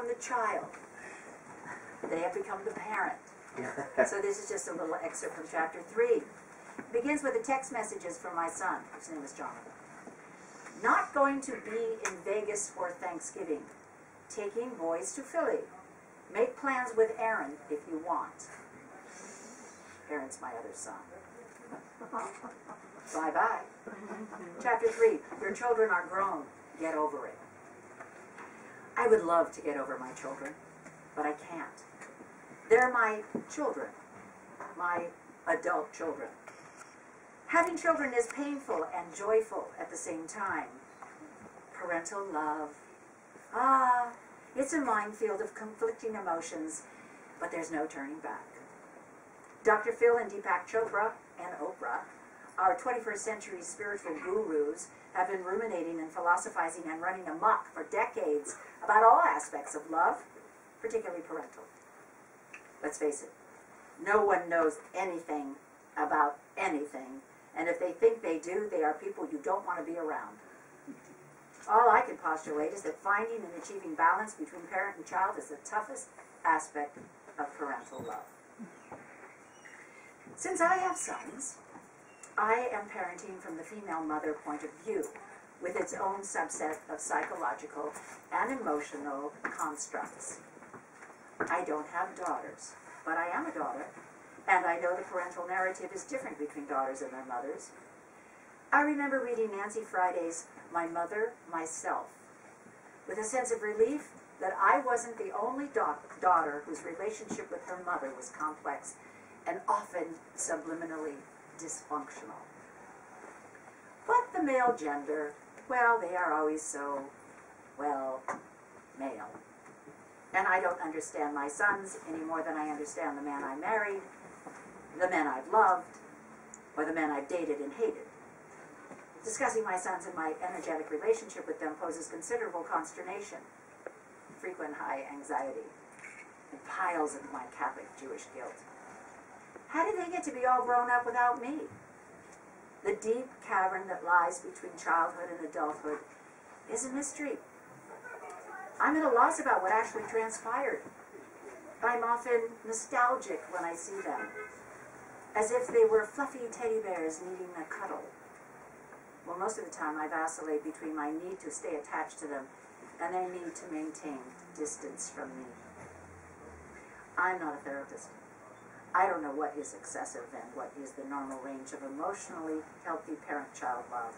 become the child. They have become the parent. So this is just a little excerpt from chapter 3. It begins with the text messages from my son, whose name is Jonathan. Not going to be in Vegas for Thanksgiving. Taking boys to Philly. Make plans with Aaron if you want. Aaron's my other son. Bye-bye. Chapter 3. Your children are grown. Get over it. I would love to get over my children, but I can't. They're my children, my adult children. Having children is painful and joyful at the same time. Parental love. It's a minefield of conflicting emotions, but there's no turning back. Dr. Phil and Deepak Chopra and Oprah, our 21st century spiritual gurus, have been ruminating and philosophizing and running amok for decades about all aspects of love, particularly parental. Let's face it, no one knows anything about anything, and if they think they do, they are people you don't want to be around. All I can postulate is that finding and achieving balance between parent and child is the toughest aspect of parental love. Since I have sons, I am parenting from the female mother point of view, with its own subset of psychological and emotional constructs. I don't have daughters, but I am a daughter, and I know the parental narrative is different between daughters and their mothers. I remember reading Nancy Friday's My Mother, Myself, with a sense of relief that I wasn't the only daughter whose relationship with her mother was complex and often subliminally dysfunctional. But the male gender, well, they are always so, well, male. And I don't understand my sons any more than I understand the man I married, the men I've loved, or the men I've dated and hated. Discussing my sons and my energetic relationship with them poses considerable consternation, frequent high anxiety, and piles of my Catholic Jewish guilt. How did they get to be all grown up without me? The deep cavern that lies between childhood and adulthood is a mystery. I'm at a loss about what actually transpired. I'm often nostalgic when I see them, as if they were fluffy teddy bears needing a cuddle. Well, most of the time I vacillate between my need to stay attached to them and their need to maintain distance from me. I'm not a therapist. I don't know what is excessive and what is the normal range of emotionally healthy parent-child love.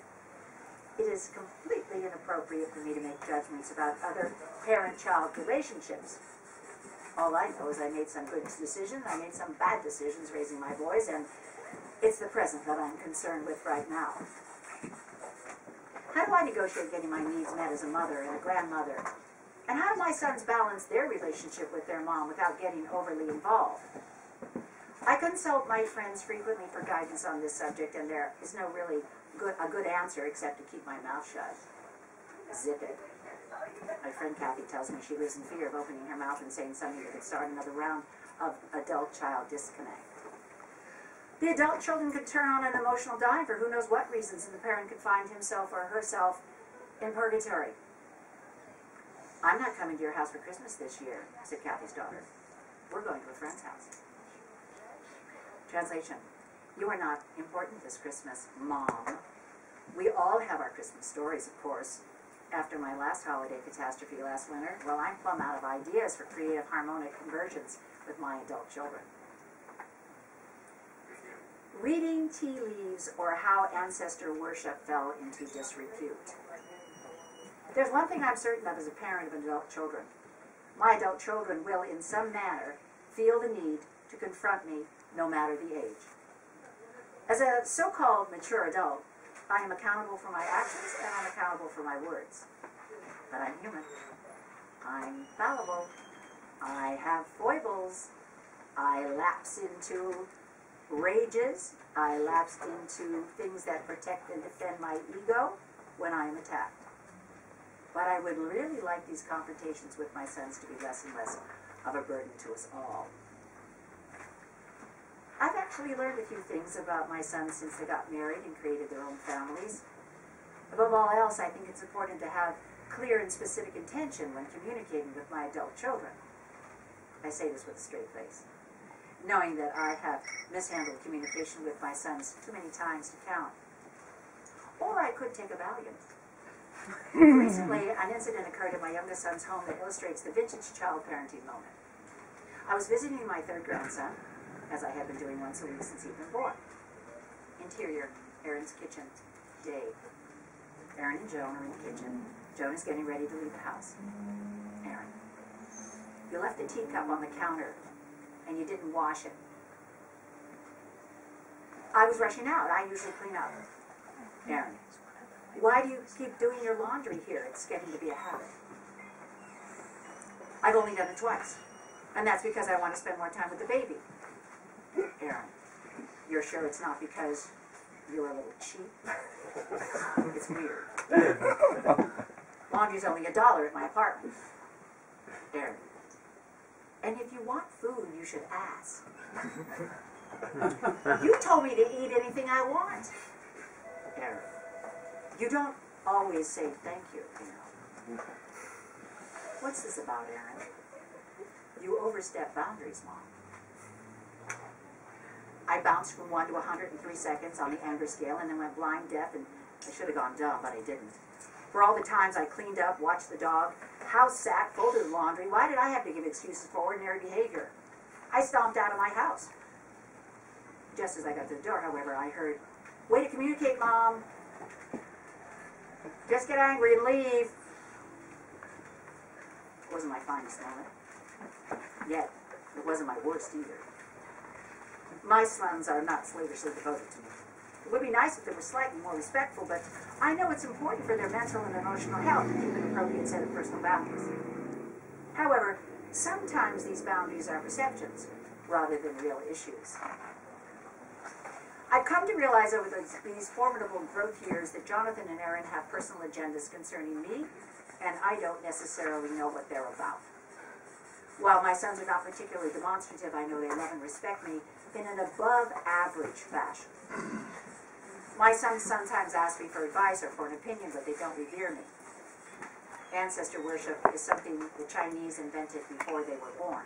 It is completely inappropriate for me to make judgments about other parent-child relationships. All I know is I made some good decisions, I made some bad decisions raising my boys, and it's the present that I'm concerned with right now. How do I negotiate getting my needs met as a mother and a grandmother? And how do my sons balance their relationship with their mom without getting overly involved? I consult my friends frequently for guidance on this subject, and there is no really a good answer except to keep my mouth shut. Zip it. My friend Kathy tells me she lives in fear of opening her mouth and saying something that could start another round of adult-child disconnect. The adult children could turn on an emotional dive for who knows what reasons, and the parent could find himself or herself in purgatory. I'm not coming to your house for Christmas this year, said Kathy's daughter. We're going to a friend's house. Translation. You are not important this Christmas, Mom. We all have our Christmas stories, of course. After my last holiday catastrophe last winter, well, I'm plumb out of ideas for creative harmonic conversions with my adult children. Reading tea leaves or how ancestor worship fell into disrepute. There's one thing I'm certain of as a parent of adult children. My adult children will, in some manner, feel the need to confront me no matter the age. As a so-called mature adult, I am accountable for my actions and I'm accountable for my words. But I'm human. I'm fallible. I have foibles. I lapse into rages. I lapse into things that protect and defend my ego when I am attacked. But I would really like these confrontations with my sons to be less and less of a burden to us all. I've actually learned a few things about my sons since they got married and created their own families. Above all else, I think it's important to have clear and specific intention when communicating with my adult children. I say this with a straight face, knowing that I have mishandled communication with my sons too many times to count. Or I could take a Valium. Recently, an incident occurred at my youngest son's home that illustrates the vintage child parenting moment. I was visiting my third grandson, as I had been doing once a week since he'd been born. Interior, Aaron's kitchen, Dave. Aaron and Joan are in the kitchen. Joan is getting ready to leave the house. Aaron, you left the teacup on the counter, and you didn't wash it. I was rushing out. I usually clean up. Aaron, why do you keep doing your laundry here? It's getting to be a habit. I've only done it twice, and that's because I want to spend more time with the baby. Aaron, you're sure it's not because you're a little cheap? It's weird. Laundry's only $1 at my apartment. Aaron, and if you want food, you should ask. You told me to eat anything I want. Aaron, you don't always say thank you, you know. What's this about, Aaron? You overstep boundaries, Mom. I bounced from 1 to 103 seconds on the anger scale and then went blind, deaf, and I should have gone dumb, but I didn't. For all the times I cleaned up, watched the dog, house sat, folded laundry, why did I have to give excuses for ordinary behavior? I stomped out of my house. Just as I got to the door, however, I heard, "Way to communicate, Mom. Just get angry and leave." It wasn't my finest moment. Yet, it wasn't my worst either. My sons are not slavishly devoted to me. It would be nice if they were slightly more respectful, but I know it's important for their mental and emotional health to keep an appropriate set of personal boundaries. However, sometimes these boundaries are perceptions rather than real issues. I've come to realize over these formidable growth years that Jonathan and Aaron have personal agendas concerning me, and I don't necessarily know what they're about. While my sons are not particularly demonstrative, I know they love and respect me in an above-average fashion. My sons sometimes ask me for advice or for an opinion, but they don't revere me. Ancestor worship is something the Chinese invented before they were born.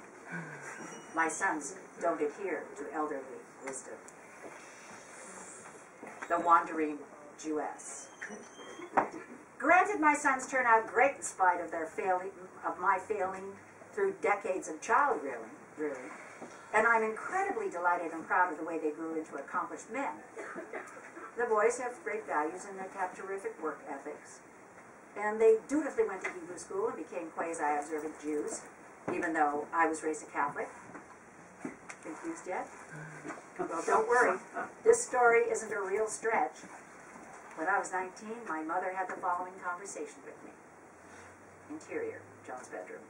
My sons don't adhere to elderly wisdom. The wandering Jewess. Granted, my sons turn out great in spite of my failing through decades of child rearing, and I'm incredibly delighted and proud of the way they grew into accomplished men. The boys have great values and they have terrific work ethics, and they dutifully went to Hebrew school and became quasi-observant Jews, even though I was raised a Catholic. Confused yet? Well, don't worry. This story isn't a real stretch. When I was 19, my mother had the following conversation with me. Interior, Joan's bedroom,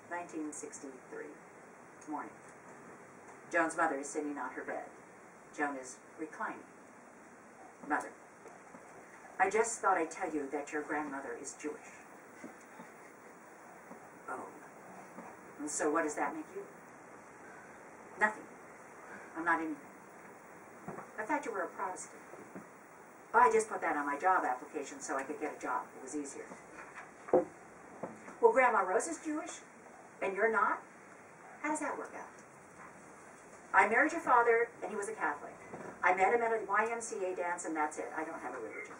1963, morning. Joan's mother is sitting on her bed. Joan is reclining. Mother, I just thought I'd tell you that your grandmother is Jewish. Oh. And so what does that make you? Nothing. I'm not in... I thought you were a Protestant. Oh, I just put that on my job application so I could get a job. It was easier. Well, Grandma Rose is Jewish, and you're not? How does that work out? I married your father, and he was a Catholic. I met him at a YMCA dance, and that's it. I don't have a religion.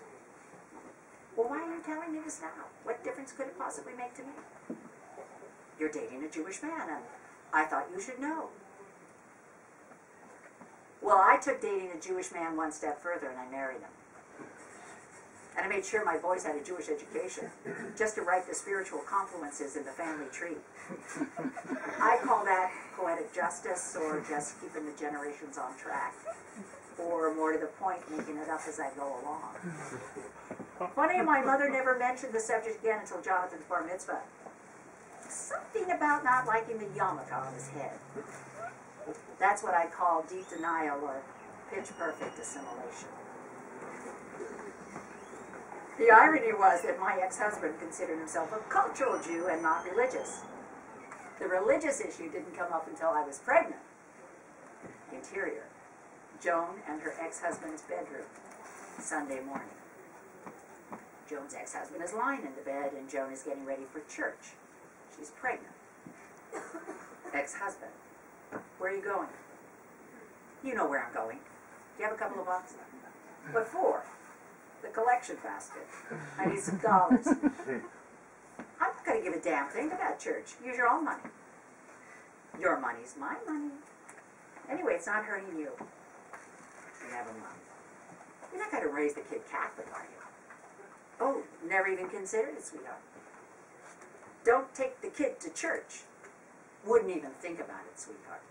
Well, why are you telling me this now? What difference could it possibly make to me? You're dating a Jewish man, and I thought you should know. Well, I took dating a Jewish man one step further, and I married him. And I made sure my boys had a Jewish education, just to write the spiritual confluences in the family tree. I call that poetic justice, or just keeping the generations on track, or more to the point, making it up as I go along. Funny, my mother never mentioned the subject again until Jonathan's bar mitzvah. Something about not liking the yarmulke on his head. That's what I call deep denial or pitch-perfect assimilation. The irony was that my ex-husband considered himself a cultural Jew and not religious. The religious issue didn't come up until I was pregnant. Interior, Joan and her ex-husband's bedroom, Sunday morning. Joan's ex-husband is lying in the bed, and Joan is getting ready for church. She's pregnant. Ex-husband, where are you going? You know where I'm going. Do you have a couple of bucks? What for? The collection basket. I need some dollars. I'm not going to give a damn thing about church. Use your own money. Your money's my money. Anyway, it's not hurting you. Never mind. You're not going to raise the kid Catholic, are you? Oh, never even considered it, sweetheart. Don't take the kid to church. Wouldn't even think about it, sweetheart.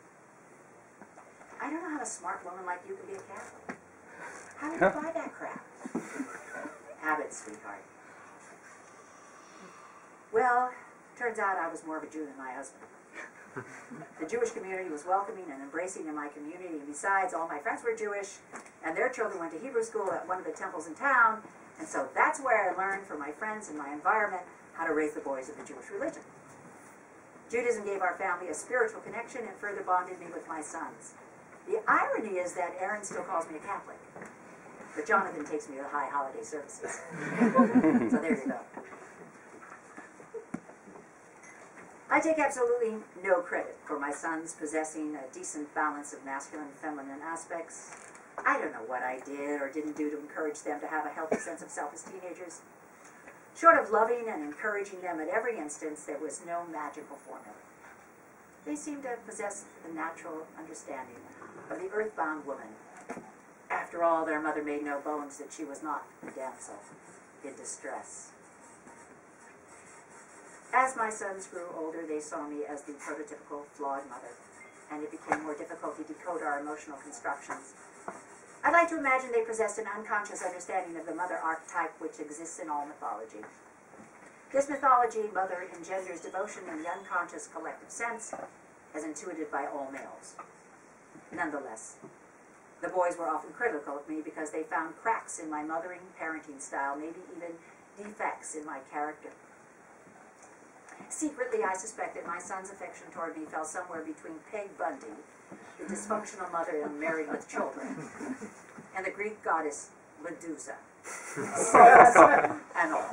I don't know how a smart woman like you can be a Catholic. How did you buy that crap? Habits, sweetheart. Well, turns out I was more of a Jew than my husband. The Jewish community was welcoming and embracing in my community, and besides, all my friends were Jewish, and their children went to Hebrew school at one of the temples in town, and so that's where I learned from my friends and my environment how to raise the boys of the Jewish religion. Judaism gave our family a spiritual connection and further bonded me with my sons. The irony is that Aaron still calls me a Catholic, but Jonathan takes me to the high holiday services. So there you go. I take absolutely no credit for my sons possessing a decent balance of masculine and feminine aspects. I don't know what I did or didn't do to encourage them to have a healthy sense of self as teenagers. Short of loving and encouraging them at every instance, there was no magical formula. They seemed to possess the natural understanding of the earthbound woman. After all, their mother made no bones that she was not a damsel in distress. As my sons grew older, they saw me as the prototypical flawed mother, and it became more difficult to decode our emotional constructions. I'd like to imagine they possessed an unconscious understanding of the mother archetype which exists in all mythology. This mythology, mother, engenders devotion in the unconscious collective sense, as intuited by all males. Nonetheless, the boys were often critical of me because they found cracks in my mothering, parenting style, maybe even defects in my character. Secretly, I suspect that my son's affection toward me fell somewhere between Peg Bundy, the dysfunctional mother and married with children, and the Greek goddess Medusa. And all.